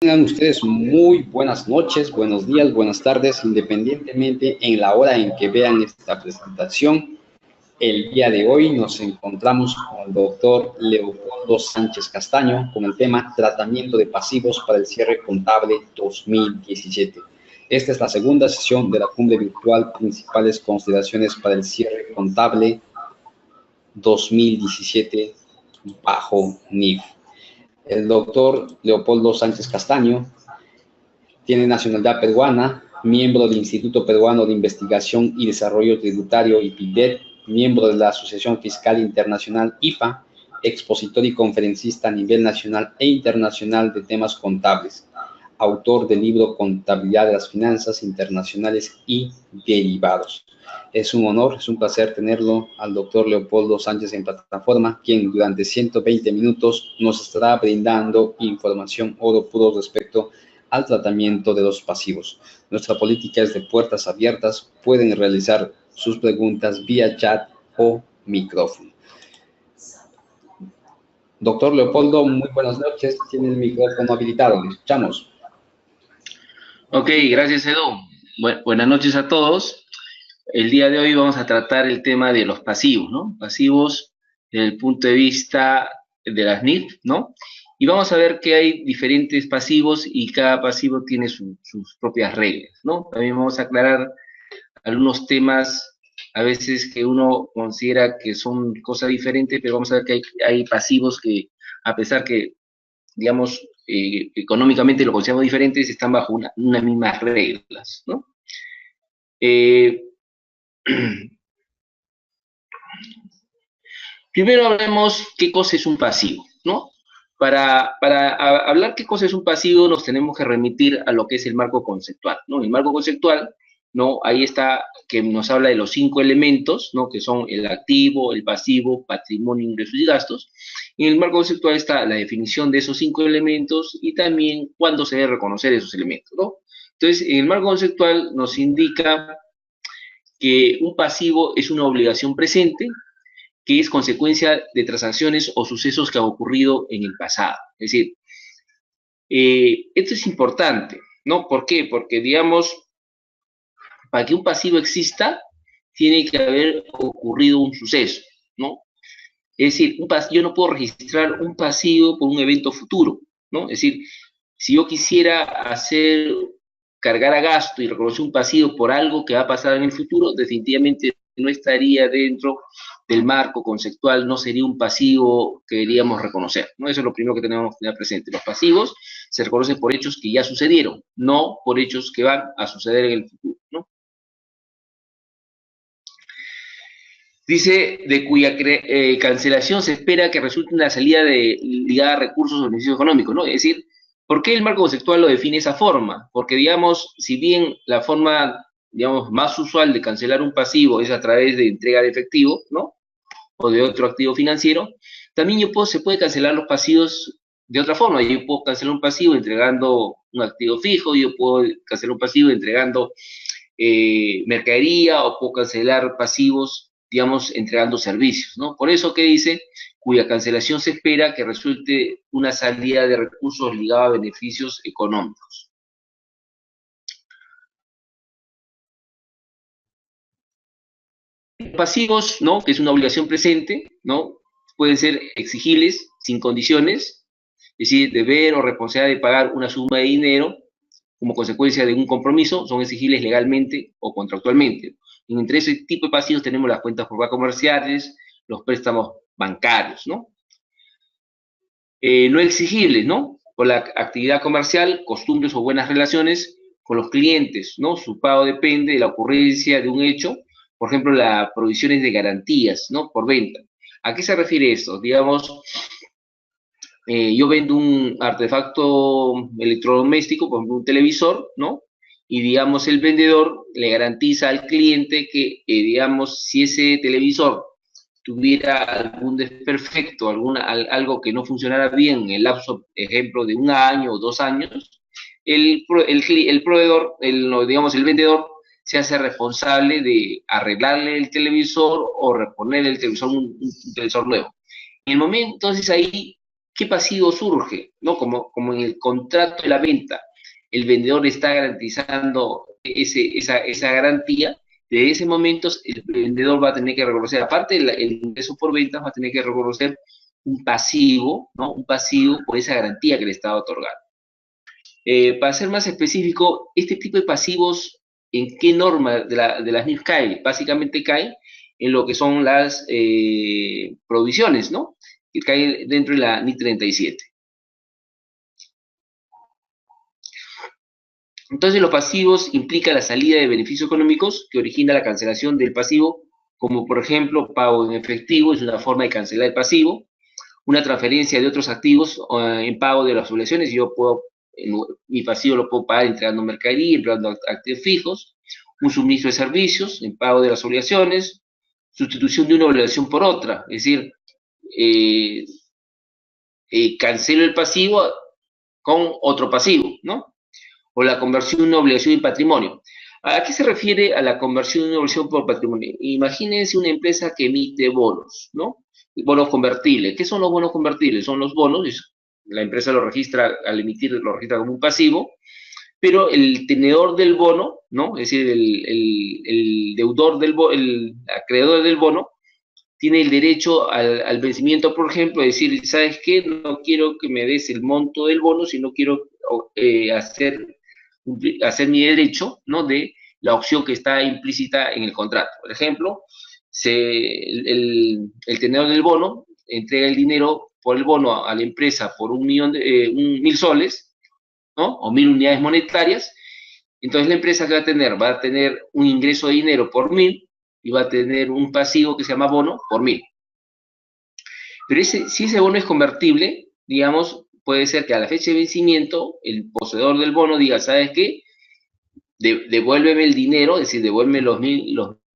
Tengan ustedes muy buenas noches, buenos días, buenas tardes, independientemente en la hora en que vean esta presentación. El día de hoy nos encontramos con el doctor Leopoldo Sánchez Castaño con el tema Tratamiento de pasivos para el cierre contable 2017. Esta es la segunda sesión de la cumbre virtual Principales consideraciones para el cierre contable 2017 bajo NIF. El doctor Leopoldo Sánchez Castaño tiene nacionalidad peruana, miembro del Instituto Peruano de Investigación y Desarrollo Tributario IPIDET, miembro de la Asociación Fiscal Internacional IFA, expositor y conferencista a nivel nacional e internacional de temas contables, autor del libro Contabilidad de las Finanzas Internacionales y Derivados. Es un honor, es un placer tenerlo al doctor Leopoldo Sánchez en plataforma, quien durante 120 minutos nos estará brindando información oro puro respecto al tratamiento de los pasivos. Nuestra política es de puertas abiertas, pueden realizar sus preguntas vía chat o micrófono. Doctor Leopoldo, muy buenas noches, tiene el micrófono habilitado, le escuchamos. Ok, gracias Edu. Buenas noches a todos. El día de hoy vamos a tratar el tema de los pasivos, ¿no? Pasivos desde el punto de vista de las NIF, ¿no? Y vamos a ver que hay diferentes pasivos y cada pasivo tiene sus propias reglas, ¿no? También vamos a aclarar algunos temas a veces que uno considera que son cosas diferentes, pero vamos a ver que hay pasivos que, a pesar que, digamos, económicamente lo consideramos diferentes, están bajo unas mismas reglas, ¿no? Primero hablemos qué cosa es un pasivo, ¿no? Para hablar qué cosa es un pasivo nos tenemos que remitir a lo que es el marco conceptual, ¿no? El marco conceptual, ¿no? Ahí está, que nos habla de los 5 elementos, ¿no? Que son el activo, el pasivo, patrimonio, ingresos y gastos. En el marco conceptual está la definición de esos 5 elementos y también cuándo se debe reconocer esos elementos, ¿no? Entonces, en el marco conceptual nos indica que un pasivo es una obligación presente que es consecuencia de transacciones o sucesos que han ocurrido en el pasado. Es decir, esto es importante, ¿no? ¿Por qué? Porque, digamos, para que un pasivo exista, tiene que haber ocurrido un suceso, ¿no? Es decir, yo no puedo registrar un pasivo por un evento futuro, ¿no? Es decir, si yo quisiera cargar a gasto y reconocer un pasivo por algo que va a pasar en el futuro, definitivamente no estaría dentro del marco conceptual, no sería un pasivo que deberíamos reconocer, ¿no? Eso es lo primero que tenemos que tener presente. Los pasivos se reconocen por hechos que ya sucedieron, no por hechos que van a suceder en el futuro, ¿no? Dice, de cuya cancelación se espera que resulte una salida ligada a recursos o beneficios económicos, ¿no? Es decir, ¿por qué el marco conceptual lo define de esa forma? Porque, digamos, si bien la forma, digamos, más usual de cancelar un pasivo es a través de entrega de efectivo, ¿no? O de otro activo financiero, también se puede cancelar los pasivos de otra forma. Yo puedo cancelar un pasivo entregando un activo fijo, yo puedo cancelar un pasivo entregando mercadería, o puedo cancelar pasivos, digamos, entregando servicios, ¿no? Por eso que dice, cuya cancelación se espera que resulte una salida de recursos ligada a beneficios económicos. Pasivos, ¿no? Que es una obligación presente, ¿no? Pueden ser exigibles sin condiciones, es decir, deber o responsabilidad de pagar una suma de dinero como consecuencia de un compromiso, son exigibles legalmente o contractualmente. Y entre ese tipo de pasivos tenemos las cuentas por comerciales, los préstamos bancarios, ¿no? No exigibles, ¿no? Por la actividad comercial, costumbres o buenas relaciones con los clientes, ¿no? Su pago depende de la ocurrencia de un hecho, por ejemplo, las provisiones de garantías, ¿no? Por venta. ¿A qué se refiere esto? Digamos, yo vendo un artefacto electrodoméstico, por ejemplo, un televisor, ¿no? Y, digamos, el vendedor le garantiza al cliente que, digamos, si ese televisor tuviera algún desperfecto, algo que no funcionara bien en el lapso, ejemplo, de 1 año o 2 años, el proveedor, digamos, el vendedor, se hace responsable de arreglarle el televisor o reponer el televisor, un televisor nuevo. En el momento, entonces, ahí ¿qué pasivo surge? ¿No? Como en el contrato de la venta, el vendedor está garantizando esa garantía, de ese momento el vendedor va a tener que reconocer, aparte el ingreso por ventas, va a tener que reconocer un pasivo, ¿no? Un pasivo por esa garantía que le estaba otorgando. Para ser más específico, este tipo de pasivos, ¿en qué norma de las NIF cae? Básicamente cae en lo que son las provisiones, ¿no? Que cae dentro de la NIF 37. Entonces, los pasivos implican la salida de beneficios económicos que origina la cancelación del pasivo, como por ejemplo, pago en efectivo es una forma de cancelar el pasivo, una transferencia de otros activos en pago de las obligaciones, yo puedo, mi pasivo lo puedo pagar entregando mercadería, entregando activos fijos, un suministro de servicios en pago de las obligaciones, sustitución de una obligación por otra, es decir, eh, cancelo el pasivo con otro pasivo, ¿no? O la conversión de una obligación en patrimonio. ¿A qué se refiere a la conversión de una obligación por patrimonio? Imagínense una empresa que emite bonos, ¿no? Bonos convertibles. ¿Qué son los bonos convertibles? Son los bonos, la empresa lo registra, al emitir lo registra como un pasivo, pero el tenedor del bono, ¿no? Es decir, el deudor del bono, el acreedor del bono, tiene el derecho al vencimiento, por ejemplo, de decir, ¿sabes qué? No quiero que me des el monto del bono, sino quiero hacer mi derecho, ¿no? De la opción que está implícita en el contrato. Por ejemplo, el tenedor del bono entrega el dinero por el bono a la empresa por 1.000 soles, ¿no? O 1.000 unidades monetarias. Entonces la empresa que va a tener un ingreso de dinero por 1.000 y va a tener un pasivo que se llama bono por 1.000. Pero si ese bono es convertible, digamos, puede ser que a la fecha de vencimiento el poseedor del bono diga, ¿sabes qué? Devuélveme el dinero, es decir, devuélveme los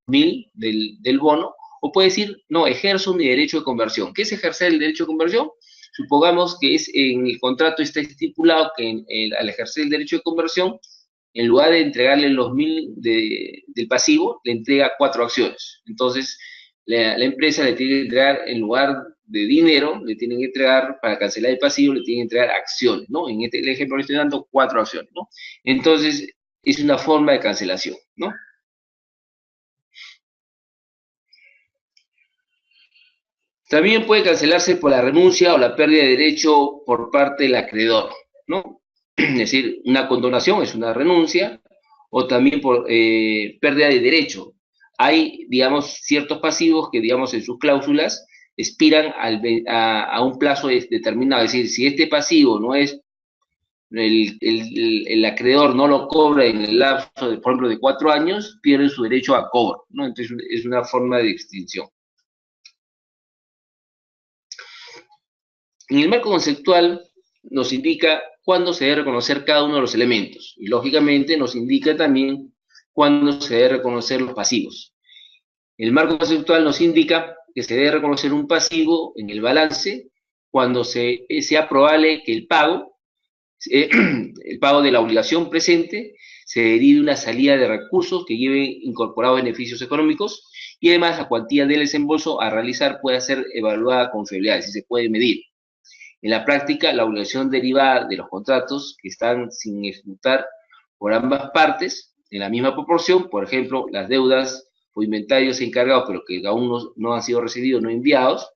mil del bono, o puede decir, no, ejerzo mi derecho de conversión. ¿Qué es ejercer el derecho de conversión? Supongamos que en el contrato está estipulado que al ejercer el derecho de conversión, en lugar de entregarle los 1.000 del pasivo, le entrega 4 acciones. Entonces, la empresa le tiene que entregar, en lugar de dinero, le tienen que entregar, para cancelar el pasivo, le tienen que entregar acciones, ¿no? En el ejemplo le estoy dando 4 acciones, ¿no? Entonces, es una forma de cancelación, ¿no? También puede cancelarse por la renuncia o la pérdida de derecho por parte del acreedor, ¿no? Es decir, una condonación es una renuncia, o también por pérdida de derecho. Hay, digamos, ciertos pasivos que, digamos, en sus cláusulas expiran a un plazo determinado. Es decir, si este pasivo no es, el acreedor no lo cobra en el lapso, por ejemplo, de 4 años, pierde su derecho a cobro, ¿no? Entonces, es una forma de extinción. En el marco conceptual nos indica cuándo se debe reconocer cada uno de los elementos y lógicamente nos indica también cuándo se debe reconocer los pasivos. El marco conceptual nos indica que se debe reconocer un pasivo en el balance cuando sea probable que el pago de la obligación presente se derive de una salida de recursos que lleve incorporados beneficios económicos y además la cuantía del desembolso a realizar pueda ser evaluada con fiabilidad, es decir, se puede medir. En la práctica, la obligación derivada de los contratos que están sin ejecutar por ambas partes en la misma proporción, por ejemplo, las deudas o inventarios encargados, pero que aún no han sido recibidos, no enviados,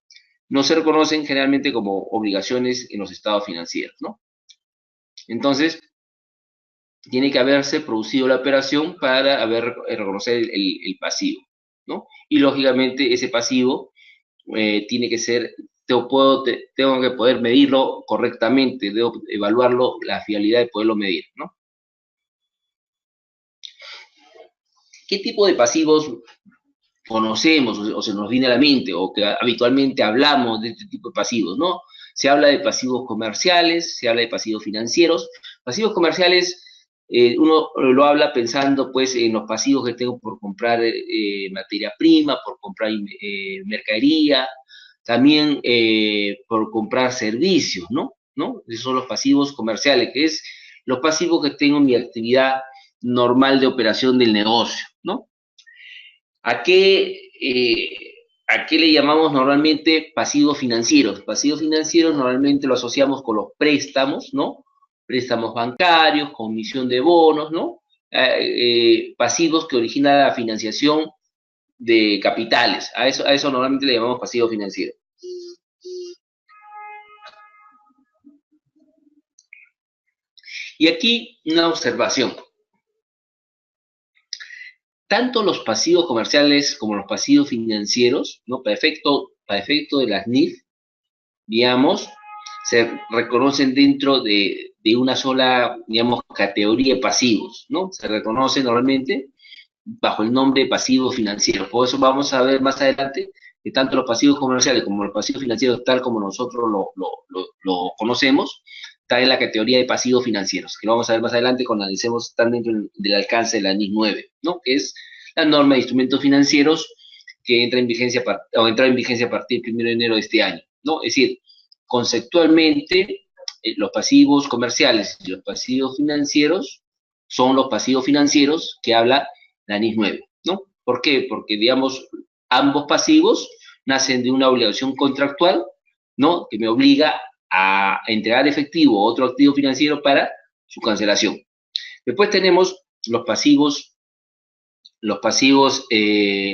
no se reconocen generalmente como obligaciones en los estados financieros, ¿no? Entonces, tiene que haberse producido la operación para reconocer el pasivo, ¿no? Y lógicamente ese pasivo tiene que ser, tengo que poder medirlo correctamente, debo evaluarlo, la fiabilidad de poderlo medir, ¿no? ¿Qué tipo de pasivos conocemos o se nos viene a la mente o que habitualmente hablamos de este tipo de pasivos, ¿no? Se habla de pasivos comerciales, se habla de pasivos financieros. Pasivos comerciales, uno lo habla pensando pues en los pasivos que tengo por comprar materia prima, por comprar mercadería, también por comprar servicios, ¿no? Esos son los pasivos comerciales, que es los pasivos que tengo en mi actividad normal de operación del negocio, ¿no? ¿A qué ¿A qué le llamamos normalmente pasivos financieros? Pasivos financieros normalmente lo asociamos con los préstamos, ¿no? Préstamos bancarios, comisión de bonos, ¿no? Pasivos que originan la financiación de capitales. A eso normalmente le llamamos pasivo financiero. Y aquí una observación. Tanto los pasivos comerciales como los pasivos financieros, ¿no? Para efecto de las NIF, digamos, se reconocen dentro de una sola, digamos, categoría de pasivos, ¿no? Se reconocen normalmente bajo el nombre de pasivos financieros. Por eso vamos a ver más adelante que tanto los pasivos comerciales como los pasivos financieros, tal como nosotros lo conocemos, está en la categoría de pasivos financieros, que lo vamos a ver más adelante cuando analicemos, están dentro del alcance de la NIS 9, ¿no? Que es la norma de instrumentos financieros que entra en vigencia a partir del 1 de enero de este año, ¿no? Es decir, conceptualmente, los pasivos comerciales y los pasivos financieros son los pasivos financieros que habla la NIS 9, ¿no? ¿Por qué? Porque, digamos, ambos pasivos nacen de una obligación contractual, ¿no? Que me obliga a entregar efectivo o otro activo financiero para su cancelación. Después tenemos los pasivos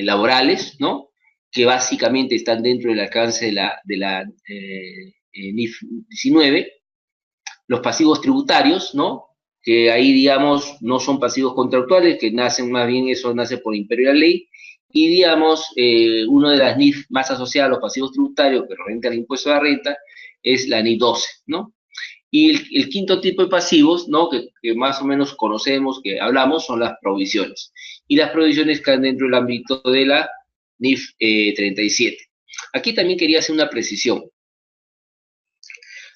laborales, ¿no? Que básicamente están dentro del alcance de la NIF 19. Los pasivos tributarios, ¿no? Que ahí, digamos, no son pasivos contractuales, que nacen más bien, eso nace por imperio de la ley, y, digamos, una de las NIF más asociadas a los pasivos tributarios que representa el impuesto a la renta es la NIF 12, ¿no? Y el quinto tipo de pasivos, ¿no? Que más o menos conocemos, que hablamos, son las provisiones. Y las provisiones caen dentro del ámbito de la NIF 37. Aquí también quería hacer una precisión.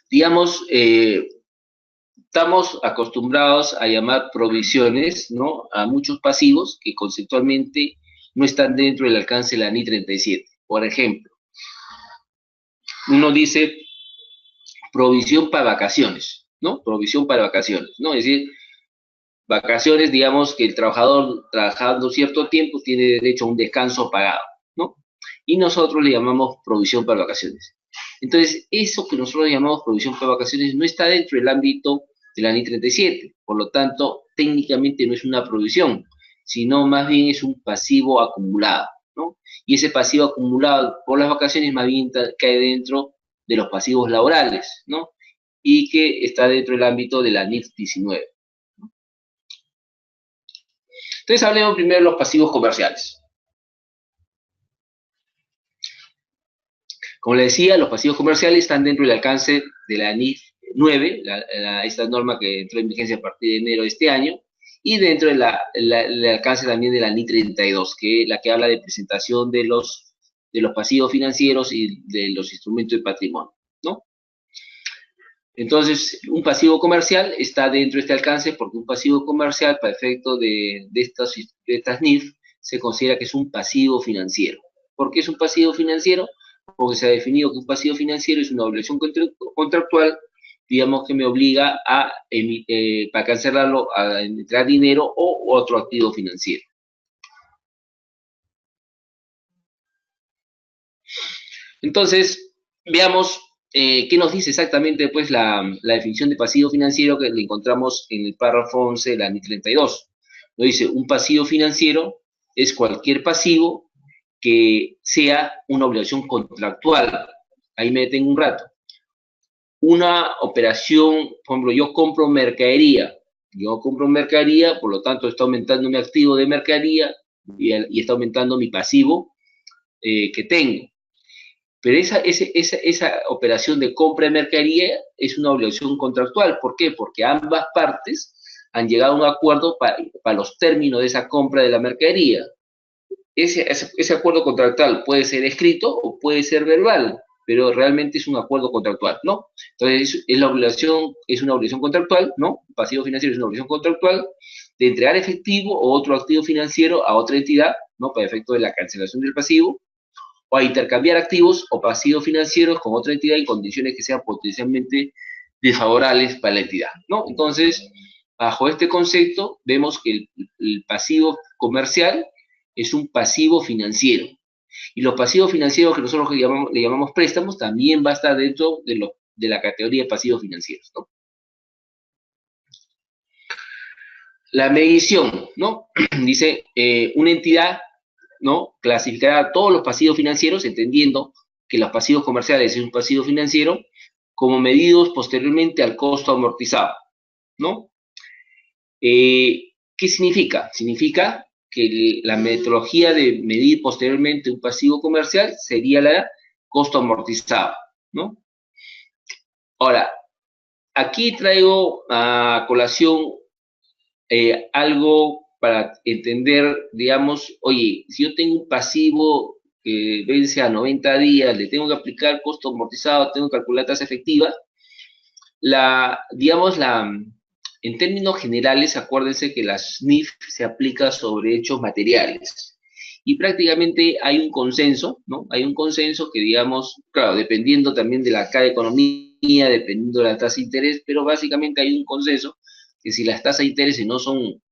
Digamos, estamos acostumbrados a llamar provisiones, ¿no? A muchos pasivos que conceptualmente no están dentro del alcance de la NI 37. Por ejemplo, uno dice provisión para vacaciones, ¿no? Provisión para vacaciones, ¿no? Es decir, vacaciones, digamos que el trabajador trabajando cierto tiempo tiene derecho a un descanso pagado, ¿no? Y nosotros le llamamos provisión para vacaciones. Entonces, eso que nosotros llamamos provisión para vacaciones no está dentro del ámbito de la NI 37, por lo tanto, técnicamente no es una provisión, sino más bien es un pasivo acumulado, ¿no? Y ese pasivo acumulado por las vacaciones más bien cae dentro de los pasivos laborales, ¿no? Y que está dentro del ámbito de la NIF 19. Entonces hablemos primero de los pasivos comerciales. Como les decía, los pasivos comerciales están dentro del alcance de la NIF 9, esta norma que entró en vigencia a partir de enero de este año, y dentro del alcance también de la NI 32, que es la que habla de presentación de los pasivos financieros y de los instrumentos de patrimonio, ¿no? Entonces, un pasivo comercial está dentro de este alcance porque un pasivo comercial, para efecto de estas NIF, se considera que es un pasivo financiero. ¿Por qué es un pasivo financiero? Porque se ha definido que un pasivo financiero es una obligación contractual, digamos, que me obliga a, para cancelarlo, a entrar dinero o otro activo financiero. Entonces, veamos qué nos dice exactamente pues, la definición de pasivo financiero que le encontramos en el párrafo 11 de la NI 32. Nos dice, un pasivo financiero es cualquier pasivo que sea una obligación contractual. Ahí me detengo un rato. Una operación, por ejemplo, yo compro mercadería, por lo tanto está aumentando mi activo de mercadería y está aumentando mi pasivo que tengo. Pero esa operación de compra de mercadería es una obligación contractual. ¿Por qué? Porque ambas partes han llegado a un acuerdo para los términos de esa compra de la mercadería. Ese acuerdo contractual puede ser escrito o puede ser verbal, pero realmente es un acuerdo contractual, ¿no? Entonces, es una obligación contractual, ¿no? Pasivo financiero es una obligación contractual de entregar efectivo o otro activo financiero a otra entidad, ¿no? Para efecto de la cancelación del pasivo, o a intercambiar activos o pasivos financieros con otra entidad en condiciones que sean potencialmente desfavorables para la entidad, ¿no? Entonces, bajo este concepto, vemos que el pasivo comercial es un pasivo financiero. Y los pasivos financieros que nosotros le llamamos préstamos también va a estar dentro de la categoría de pasivos financieros, ¿no? La medición, ¿no? Dice, una entidad, ¿no? Clasificará todos los pasivos financieros, entendiendo que los pasivos comerciales es un pasivo financiero, como medidos posteriormente al costo amortizado, ¿no? ¿Qué significa? Significa que la metodología de medir posteriormente un pasivo comercial sería la costo amortizado, ¿no? Ahora, aquí traigo a colación algo para entender, digamos, oye, si yo tengo un pasivo que vence a 90 días, le tengo que aplicar costo amortizado, tengo que calcular tasa efectiva, digamos, en términos generales, acuérdense que la SNIF se aplica sobre hechos materiales. Y prácticamente hay un consenso, ¿no? Hay un consenso que, digamos, claro, dependiendo también de la cada economía, dependiendo de la tasa de interés, pero básicamente hay un consenso que si las tasas de interés no son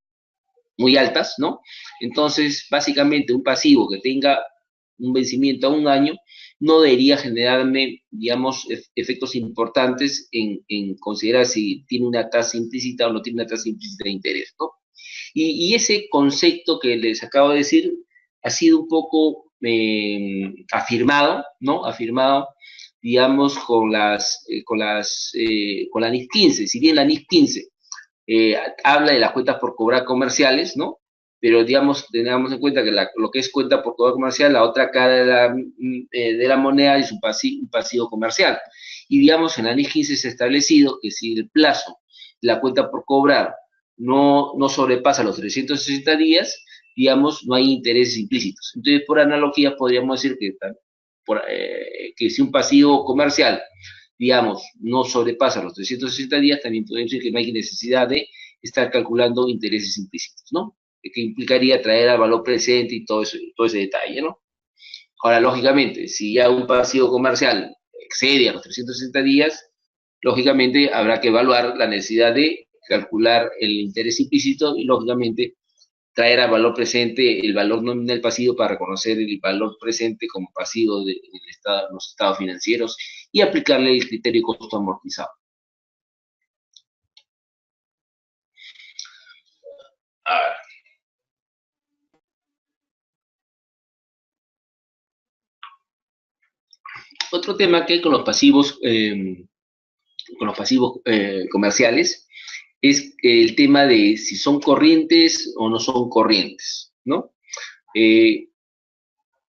muy altas, ¿no? Entonces, básicamente un pasivo que tenga un vencimiento a un año no debería generarme, digamos, efectos importantes en considerar si tiene una tasa implícita o no tiene una tasa implícita de interés, ¿no? Y ese concepto que les acabo de decir ha sido un poco afirmado, ¿no? Afirmado, digamos, con la NIF 15. Si bien la NIF 15 habla de las cuentas por cobrar comerciales, ¿no? Pero, digamos, tengamos en cuenta que lo que es cuenta por cobrar comercial, la otra cara de la moneda es un pasivo comercial. Y, digamos, en la NIF 15 se ha establecido que si el plazo de la cuenta por cobrar no sobrepasa los 360 días, digamos, no hay intereses implícitos. Entonces, por analogía, podríamos decir que si un pasivo comercial, digamos, no sobrepasa los 360 días, también podemos decir que no hay necesidad de estar calculando intereses implícitos, ¿no? Que implicaría traer al valor presente y todo ese detalle, ¿no? Ahora, lógicamente, si ya un pasivo comercial excede a los 360 días, lógicamente habrá que evaluar la necesidad de calcular el interés implícito y, lógicamente, traer al valor presente el valor nominal pasivo para reconocer el valor presente como pasivo de los estados financieros y aplicarle el criterio de costo amortizado. A ver. Otro tema que hay con los pasivos comerciales es el tema de si son corrientes o no son corrientes, ¿no?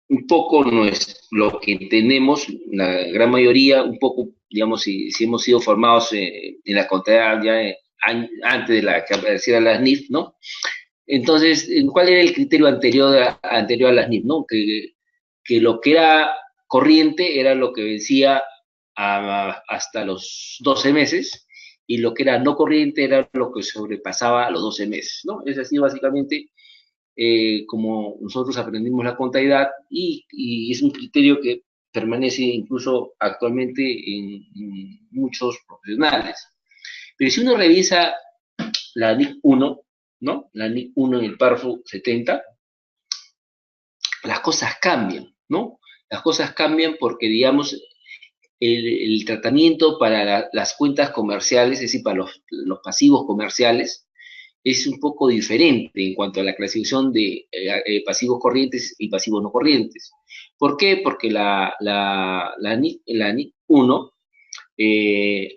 Un poco no es lo que tenemos, la gran mayoría, un poco, digamos, si hemos sido formados en la contabilidad ya antes de que apareciera la SNIF, ¿no? Entonces, ¿cuál era el criterio anterior a la SNIF, ¿no? Que lo que era corriente era lo que vencía hasta los 12 meses y lo que era no corriente era lo que sobrepasaba a los 12 meses, ¿no? Es así básicamente como nosotros aprendimos la contabilidad y es un criterio que permanece incluso actualmente en muchos profesionales. Pero si uno revisa la NIC 1, ¿no? La NIC 1 en el párrafo 70, las cosas cambian, ¿no? Las cosas cambian porque, digamos, el tratamiento para las cuentas comerciales, es decir, para los pasivos comerciales, es un poco diferente en cuanto a la clasificación de pasivos corrientes y pasivos no corrientes. ¿Por qué? Porque la NIC 1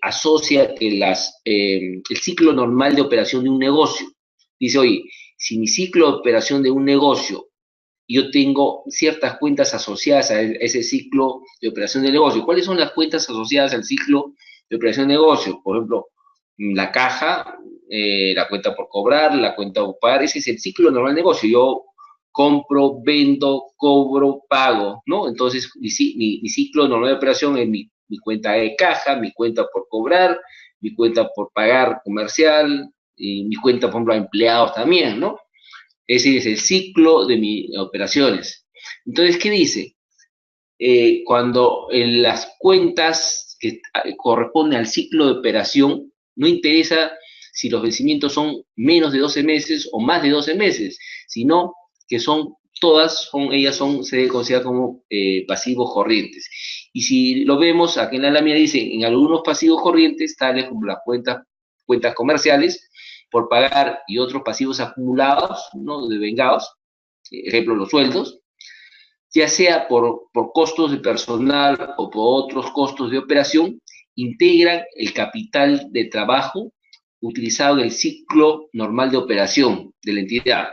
asocia que el ciclo normal de operación de un negocio. Dice, oye, si mi ciclo de operación de un negocio, yo tengo ciertas cuentas asociadas a ese ciclo de operación del negocio. ¿Cuáles son las cuentas asociadas al ciclo de operación de negocio? Por ejemplo, la caja, la cuenta por cobrar, la cuenta por pagar, ese es el ciclo normal del negocio. Yo compro, vendo, cobro, pago, ¿no? Entonces, mi ciclo normal de operación es mi cuenta de caja, mi cuenta por cobrar, mi cuenta por pagar comercial, y mi cuenta, por ejemplo, a empleados también, ¿no? Ese es el ciclo de mis operaciones. Entonces, ¿qué dice? Cuando en las cuentas que corresponden al ciclo de operación, no interesa si los vencimientos son menos de 12 meses o más de 12 meses, sino que son se debe considerar como pasivos corrientes. Y si lo vemos, aquí en la lámina dice, en algunos pasivos corrientes, tales como las cuentas comerciales, por pagar y otros pasivos acumulados, ¿no? Devengados, ejemplo, los sueldos, ya sea por costos de personal o por otros costos de operación, integran el capital de trabajo utilizado en el ciclo normal de operación de la entidad.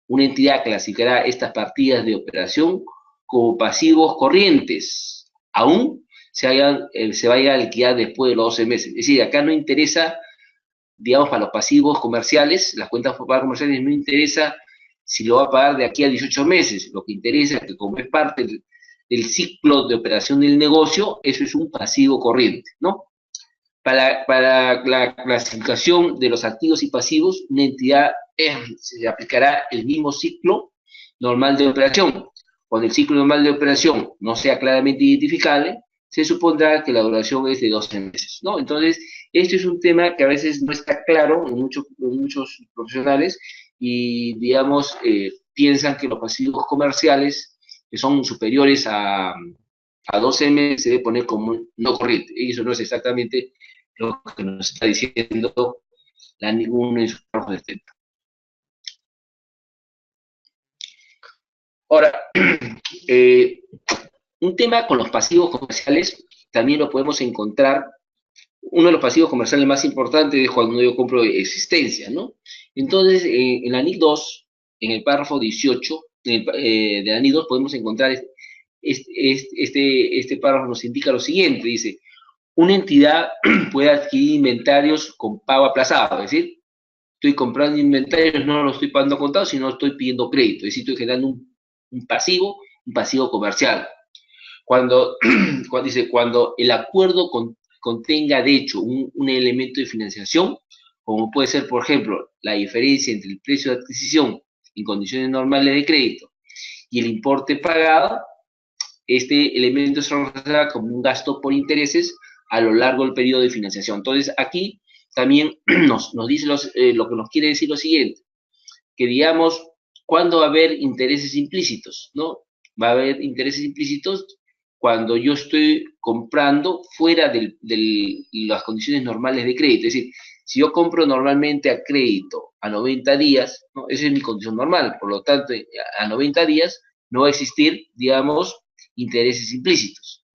Una entidad clasificará estas partidas de operación como pasivos corrientes, aún se vaya a liquidar después de los 12 meses. Es decir, acá no interesa, digamos, para los pasivos comerciales, las cuentas por pagar comerciales, no interesa si lo va a pagar de aquí a 18 meses. Lo que interesa es que como es parte del ciclo de operación del negocio, eso es un pasivo corriente, ¿no? Para la clasificación de los activos y pasivos, una entidad se aplicará el mismo ciclo normal de operación. Cuando el ciclo normal de operación no sea claramente identificable, se supondrá que la duración es de 12 meses, ¿no? Entonces, este es un tema que a veces no está claro en muchos profesionales y, digamos, piensan que los pasivos comerciales que son superiores a 12 meses se debe poner como no corriente. Y eso no es exactamente lo que nos está diciendo uno de sus trabajos de tema. Ahora, un tema con los pasivos comerciales también lo podemos encontrar. Uno de los pasivos comerciales más importantes es cuando yo compro existencia, ¿no? Entonces, en la NIC 2, en el párrafo 18 de la NIC 2 podemos encontrar este párrafo nos indica lo siguiente, dice, una entidad puede adquirir inventarios con pago aplazado, es decir, estoy comprando inventarios, no lo estoy pagando contado, sino estoy pidiendo crédito, es decir, estoy generando un pasivo comercial. Cuando el acuerdo contenga, de hecho, un elemento de financiación, como puede ser, por ejemplo, la diferencia entre el precio de adquisición en condiciones normales de crédito y el importe pagado, este elemento se representa como un gasto por intereses a lo largo del periodo de financiación. Entonces, aquí también nos dice lo que nos quiere decir lo siguiente, que digamos, ¿cuándo va a haber intereses implícitos? ¿No? Va a haber intereses implícitos cuando yo estoy comprando fuera de las condiciones normales de crédito. Es decir, si yo compro normalmente a crédito a 90 días, ¿no? Esa es mi condición normal, por lo tanto, a 90 días no va a existir, digamos, intereses implícitos.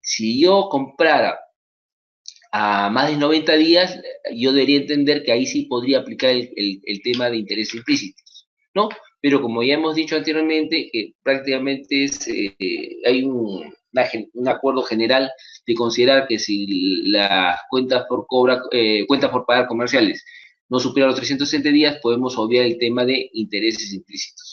Si yo comprara a más de 90 días, yo debería entender que ahí sí podría aplicar el tema de intereses implícitos, ¿no? Pero como ya hemos dicho anteriormente, prácticamente hay un acuerdo general de considerar que si las cuentas por pagar comerciales no superan los 360 días, podemos obviar el tema de intereses implícitos.